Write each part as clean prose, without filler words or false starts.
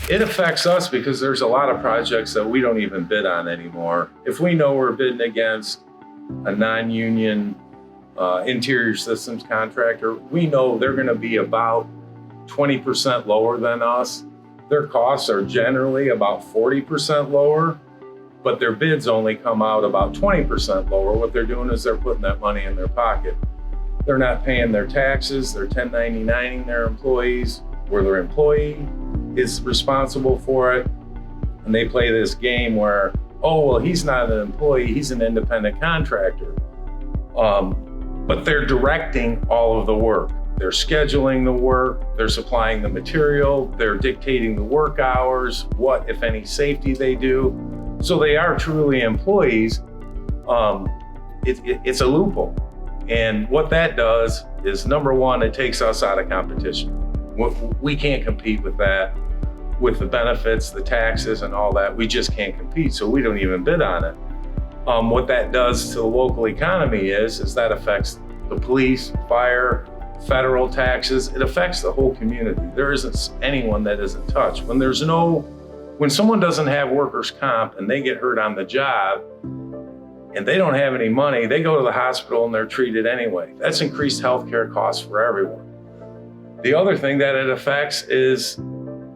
It affects us because there's a lot of projects that we don't even bid on anymore. If we know we're bidding against a non-union interior systems contractor, we know they're going to be about 20% lower than us. Their costs are generally about 40% lower, but their bids only come out about 20% lower. What they're doing is they're putting that money in their pocket. They're not paying their taxes, they're 1099ing their employees, where their employee is responsible for it. And they play this game where, oh, well, he's not an employee, he's an independent contractor. But they're directing all of the work. They're scheduling the work, they're supplying the material, they're dictating the work hours, what, if any, safety they do. So they are truly employees. It's a loophole. And what that does is, number one, it takes us out of competition. We can't compete with that, with the benefits, the taxes and all that. We just can't compete, so we don't even bid on it. What that does to the local economy is that affects the police, fire, federal taxes. It affects the whole community. There isn't anyone that isn't touched. When someone doesn't have workers' comp and they get hurt on the job and they don't have any money, they go to the hospital and they're treated anyway. That's increased healthcare costs for everyone. The other thing that it affects is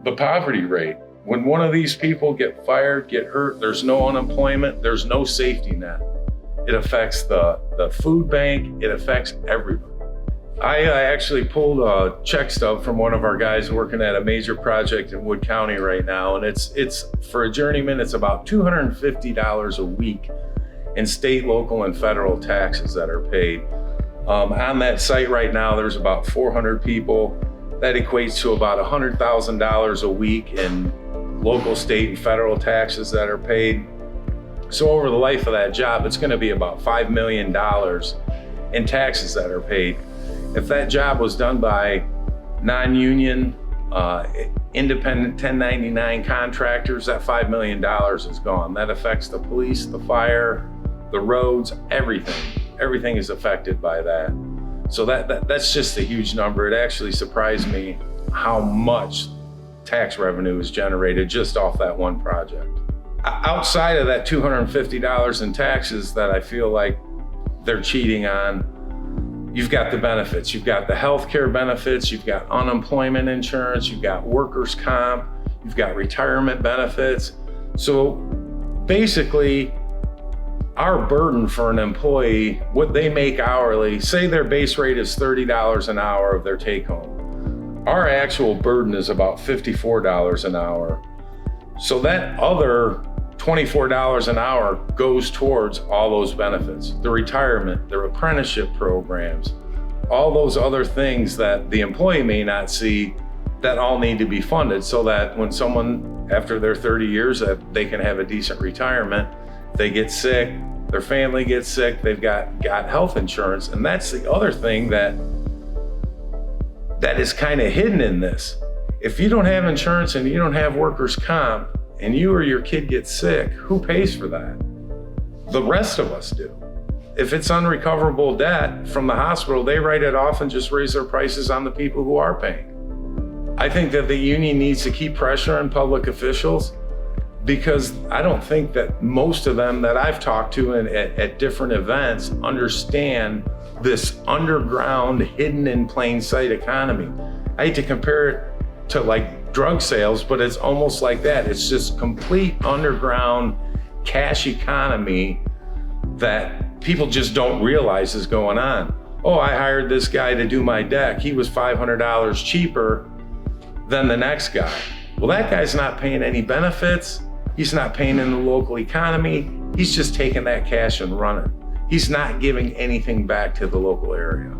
the poverty rate. When one of these people get fired, get hurt, there's no unemployment, there's no safety net. It affects the food bank, it affects everybody. I actually pulled a check stub from one of our guys working at a major project in Wood County right now, and it's for a journeyman, it's about $250 a week in state, local, and federal taxes that are paid. On that site right now, there's about 400 people. That equates to about $100,000 a week in local, state, and federal taxes that are paid. So over the life of that job, it's gonna be about $5 million in taxes that are paid. If that job was done by non-union, independent 1099 contractors, that $5 million is gone. That affects the police, the fire, the roads, everything. Everything is affected by that. So that's just a huge number. It actually surprised me how much tax revenue is generated just off that one project. Outside of that $250 in taxes that I feel like they're cheating on, you've got the benefits. You've got the healthcare benefits, you've got unemployment insurance, you've got workers' comp, you've got retirement benefits. So basically, our burden for an employee, what they make hourly, say their base rate is $30 an hour of their take home. Our actual burden is about $54 an hour. So that other $24 an hour goes towards all those benefits, the retirement, the apprenticeship programs, all those other things that the employee may not see, that all need to be funded so that when someone, after their 30 years, that they can have a decent retirement. They get sick, their family gets sick, they've got health insurance. And that's the other thing that is kind of hidden in this. If you don't have insurance and you don't have workers' comp, and you or your kid gets sick, who pays for that? The rest of us do. If it's unrecoverable debt from the hospital, they write it off and just raise their prices on the people who are paying. I think that the union needs to keep pressure on public officials, because I don't think that most of them that I've talked to at different events understand this underground, hidden in plain sight economy. I hate to compare it to like drug sales, but it's almost like that. It's just complete underground cash economy that people just don't realize is going on. Oh, I hired this guy to do my deck. He was $500 cheaper than the next guy. Well, that guy's not paying any benefits. He's not paying in the local economy. He's just taking that cash and running. He's not giving anything back to the local area.